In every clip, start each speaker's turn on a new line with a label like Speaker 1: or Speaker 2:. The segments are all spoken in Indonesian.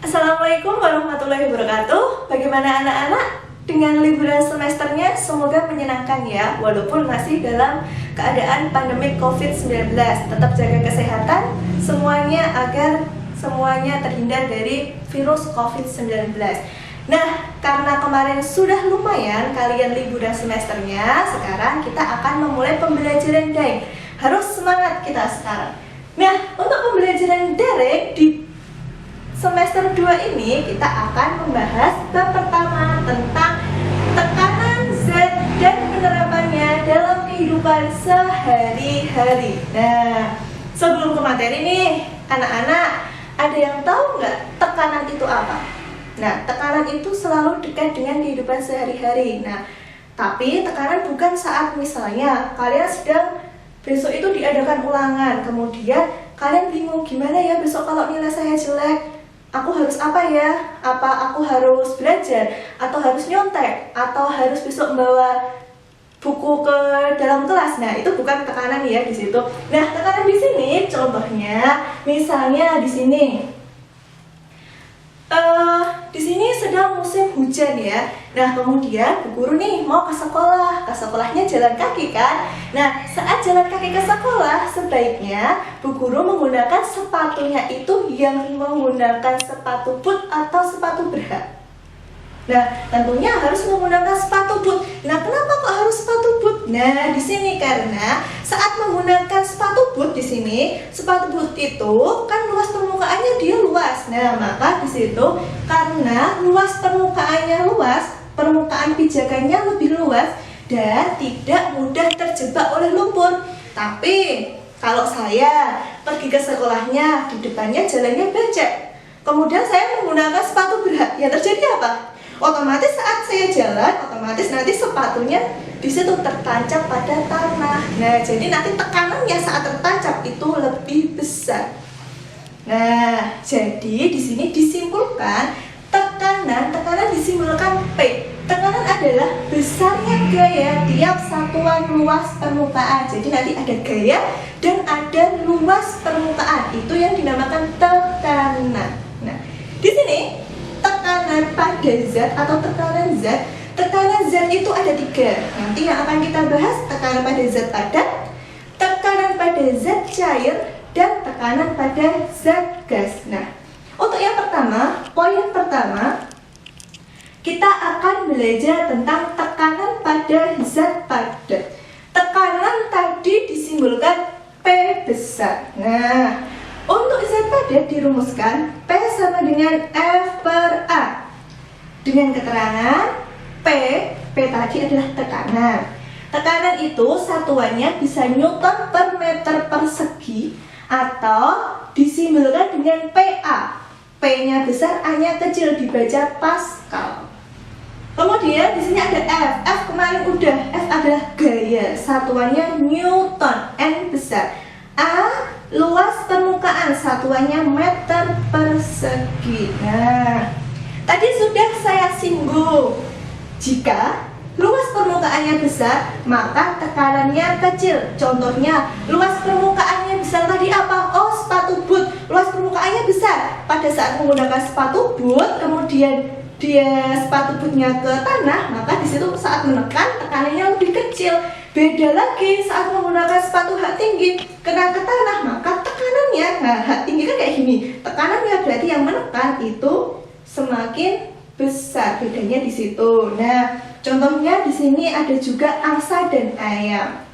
Speaker 1: Assalamualaikum warahmatullahi wabarakatuh. Bagaimana anak-anak dengan liburan semesternya? Semoga menyenangkan ya, walaupun masih dalam keadaan pandemi COVID-19. Tetap jaga kesehatan semuanya agar semuanya terhindar dari virus COVID-19. Nah, karena kemarin sudah lumayan kalian liburan semesternya, sekarang kita akan memulai pembelajaran daring. Harus semangat kita sekarang. Nah, untuk pembelajaran daring di semester 2 ini kita akan membahas bab pertama tentang tekanan zat dan penerapannya dalam kehidupan sehari-hari. Nah, sebelum ke materi nih, anak-anak ada yang tahu nggak tekanan itu apa? Nah, tekanan itu selalu dekat dengan kehidupan sehari-hari. Nah, tapi tekanan bukan saat misalnya kalian sedang besok itu diadakan ulangan, kemudian kalian bingung gimana ya besok kalau nilai saya jelek. Aku harus apa ya? Apa aku harus belajar? Atau harus nyontek? Atau harus besok membawa buku ke dalam kelas? Nah, itu bukan tekanan ya di situ. Nah, tekanan di sini contohnya, misalnya di sini. Di sini sedang musim hujan ya. Nah, kemudian Bu Guru nih mau ke sekolah. Ke sekolahnya jalan kaki kan? Nah, saat jalan kaki ke sekolah, sebaiknya Bu Guru menggunakan sepatunya itu yang menggunakan sepatu boot atau sepatu berhak. Nah, tentunya harus menggunakan sepatu boot. Nah, kenapa kok harus sepatu boot? Nah, di sini karena saat menggunakan sepatu boot di sini, sepatu boot itu kan luas permukaannya dia luas. Nah, maka di situ karena luas permukaannya luas, permukaan pijakannya lebih luas dan tidak mudah terjebak oleh lumpur. Tapi kalau saya pergi ke sekolahnya, di depannya jalannya becek. Kemudian saya menggunakan sepatu berhak. Yang terjadi apa? Otomatis saat saya jalan, otomatis nanti sepatunya di situ tertancap pada tanah. Nah, jadi nanti tekanannya saat tertancap itu lebih besar. Nah, jadi di sini disimpulkan tekanan disimbolkan P. Tekanan adalah besarnya gaya tiap satuan luas permukaan. Jadi nanti ada gaya dan ada luas permukaan. Itu yang dinamakan tekanan. Nah, di sini tekanan pada zat atau tekanan zat itu ada 3. Nanti yang akan kita bahas tekanan pada zat padat, tekanan pada zat cair, dan tekanan pada zat gas. Nah, untuk yang pertama, poin pertama, kita akan belajar tentang tekanan pada zat padat. Tekanan tadi disimbolkan P besar. Nah, untuk zat padat dirumuskan P sama dengan F per A. Dengan keterangan P tadi adalah tekanan. Tekanan itu satuannya bisa Newton per meter persegi atau disimbolkan dengan PA. P-nya besar, A-nya kecil, dibaca Pascal. Kemudian di sini ada F. F kemarin udah. F adalah gaya. Satuannya Newton, N besar. A luas permukaan, satuannya meter persegi. Nah, tadi sudah saya singgung. Jika luas permukaannya besar, maka tekanannya kecil. Contohnya, luas permukaannya besar tadi apa? Oh, sepatu boot. Luas permukaannya besar. Pada saat menggunakan sepatu boot, kemudian dia sepatu bootnya ke tanah, maka di situ saat menekan tekanannya lebih kecil. Beda lagi saat menggunakan sepatu hak tinggi, kena ke tanah, maka tekanannya, nah hak tinggi kan kayak gini, tekanannya berarti yang menekan itu semakin besar. Bedanya di situ. Nah, contohnya di sini ada juga angsa dan ayam.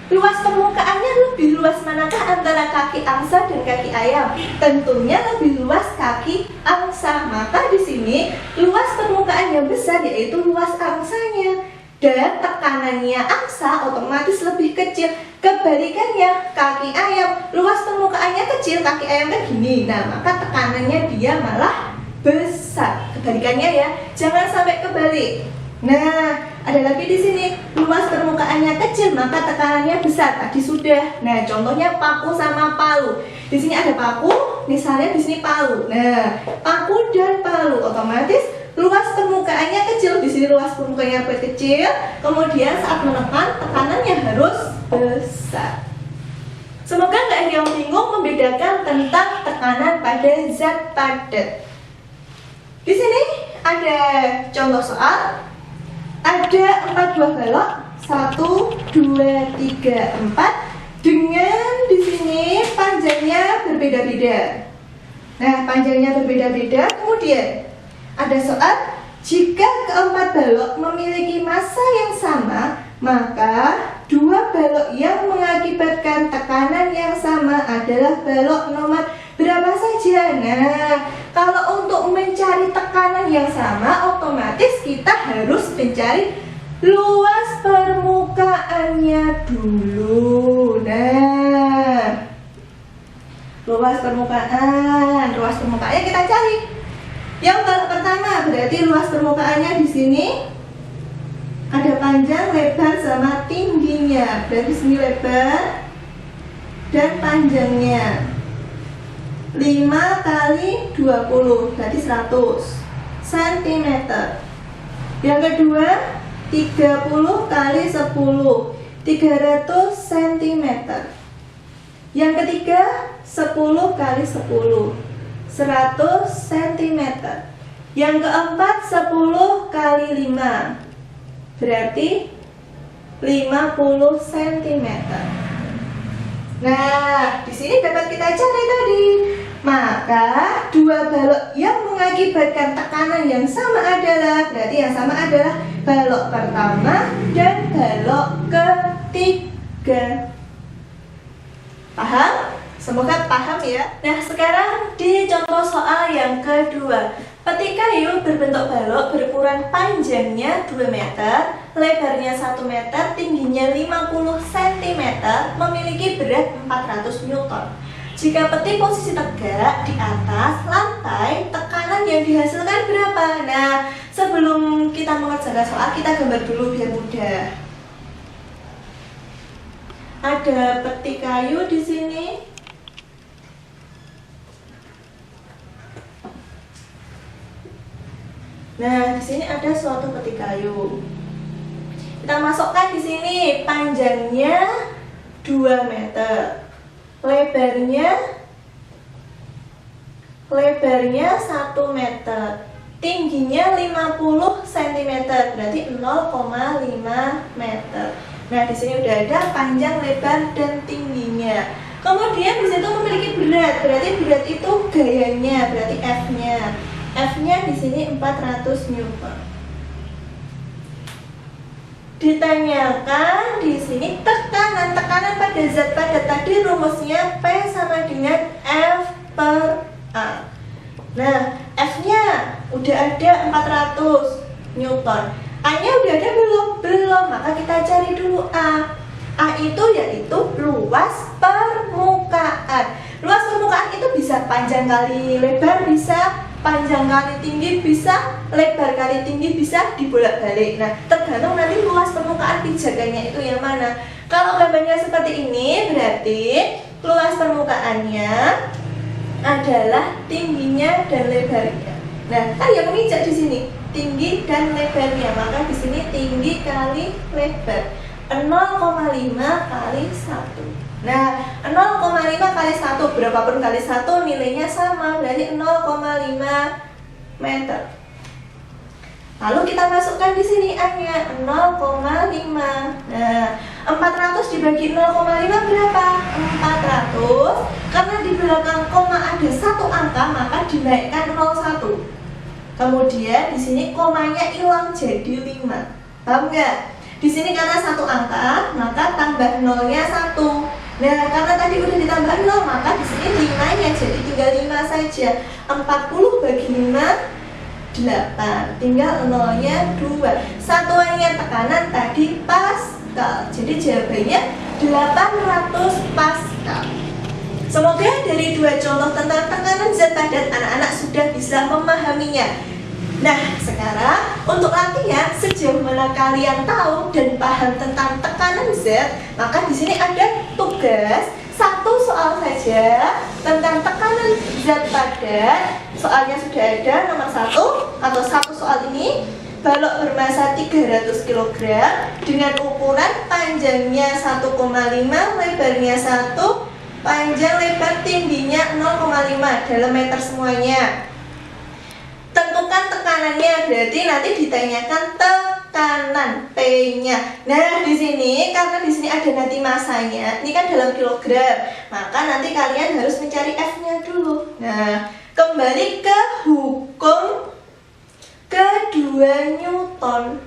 Speaker 1: Luas permukaannya lebih luas manakah antara kaki angsa dan kaki ayam? Tentunya lebih luas kaki angsa. Maka di sini luas permukaannya besar, yaitu luas angsanya. Dan tekanannya angsa otomatis lebih kecil. Kebalikannya kaki ayam, luas permukaannya kecil, kaki ayam kan gini. Nah, maka tekanannya dia malah besar. Kebalikannya ya, jangan sampai kebalik. Nah, ada lagi di sini, luas permukaannya kecil maka tekanannya besar. Tadi sudah. Nah, contohnya paku sama palu. Di sini ada paku, misalnya di sini palu. Nah, paku dan palu otomatis luas permukaannya kecil. Di sini luas permukaannya kecil. Kemudian saat menekan tekanannya harus besar. Semoga nggak ada yang bingung membedakan tentang tekanan pada zat padat. Di sini ada contoh soal. Ada 4 buah balok, 1, 2, 3, 4, dengan di sini panjangnya berbeda-beda. Nah, panjangnya berbeda-beda. Kemudian ada soal, jika keempat balok memiliki massa yang sama, maka 2 balok yang mengakibatkan tekanan yang sama adalah balok nomor berapa saja. Nah, kalau untuk mencari tekanan yang sama, otomatis kita harus mencari luas permukaannya dulu. Nah, luas permukaannya kita cari. Yang balok pertama berarti luas permukaannya di sini ada panjang, lebar, sama tingginya. Berarti sini lebar dan panjangnya 5 kali 20 berarti 100 cm. Yang kedua 30 kali 10 300 cm. Yang ketiga 10 kali 10 100 cm. Yang keempat 10 kali 5 berarti 50 cm. Nah, di sini dapat kita cari tadi. Maka 2 balok yang mengakibatkan tekanan yang sama adalah, berarti yang sama adalah balok pertama dan balok ketiga. Paham? Semoga paham ya. Nah, sekarang di contoh soal yang kedua. Peti kayu berbentuk balok berukuran panjangnya 2 meter, lebarnya 1 meter, tingginya 50 cm, memiliki berat 400 Newton. Jika peti posisi tegak di atas lantai, tekanan yang dihasilkan berapa? Nah, sebelum kita mengerjakan soal, kita gambar dulu biar mudah. Ada peti kayu di sini. Nah, di sini ada suatu peti kayu. Kita masukkan di sini panjangnya 2 meter. Lebarnya 1 meter. Tingginya 50 cm, berarti 0,5 meter. Nah, di sini udah ada panjang, lebar, dan tingginya. Kemudian di situ memiliki berat, berarti berat itu gayanya, berarti F-nya. F-nya di sini 400 Newton. Ditanyakan di sini tekanan pada zat padat tadi, rumusnya P sama dengan F per A. Nah, F-nya udah ada 400 Newton. A-nya udah ada belum? Belum, maka kita cari dulu A. A itu yaitu luas permukaan. Luas permukaan itu bisa panjang kali lebar, bisa panjang kali tinggi, bisa lebar kali tinggi, bisa dibolak-balik. Nah, tergantung nanti luas permukaan pijakannya itu yang mana. Kalau gambarnya seperti ini, berarti luas permukaannya adalah tingginya dan lebarnya. Nah, kan yang menginjak di sini tinggi dan lebarnya, maka di sini tinggi kali lebar 0,5 kali 1. Nah, 0,5 kali 1, berapapun kali 1 nilainya sama, berarti 0,5 meter. Lalu kita masukkan di sini A-nya 0,5. Nah, 400 dibagi 0,5 berapa? 400. Karena di belakang koma ada 1 angka, maka dinaikkan 01. Kemudian di sini komanya hilang jadi 5. Paham nggak? Di sini karena 1 angka, maka tambah 0-nya 1. Nah, karena tadi udah ditambah 0, maka di sini 5-nya jadi tinggal 5 saja. 40 bagi 5 8, tinggal 0-nya 2. Satuannya tekanan tadi Pascal. Jadi jawabannya 800 Pascal. Semoga dari 2 contoh tentang tekanan zat padat anak-anak sudah bisa memahaminya. Nah, sekarang untuk latihan sejauh mana kalian tahu dan paham tentang tekanan zat, maka di sini ada tugas 1 soal saja tentang tekanan zat padat. Soalnya sudah ada nomor 1 atau 1 soal ini. Balok bermassa 300 kg dengan ukuran panjangnya 1,5, lebarnya 1, Panjang lebar tingginya 0,5 dalam meter semuanya. Tentukan tekanannya, berarti nanti ditanyakan tekanan P-nya. Nah, di sini karena di sini ada nanti masanya, ini kan dalam kilogram, maka nanti kalian harus mencari F-nya dulu. Nah, kembali ke hukum kedua Newton.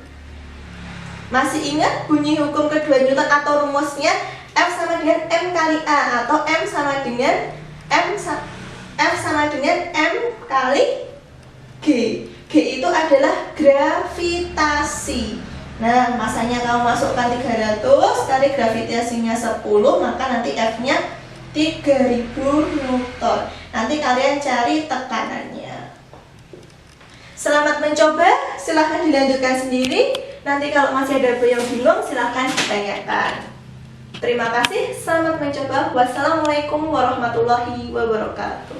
Speaker 1: Masih ingat bunyi hukum kedua Newton atau rumusnya? F sama dengan M kali A atau F sama dengan M kali G. G itu adalah gravitasi. Nah, masanya kamu masukkan 300 kali gravitasinya 10, maka nanti F-nya 3000 Newton. Nanti kalian cari tekanannya. Selamat mencoba, silahkan dilanjutkan sendiri. Nanti kalau masih ada yang bingung, silahkan ditanyakan. Terima kasih, selamat mencoba. Wassalamualaikum warahmatullahi wabarakatuh.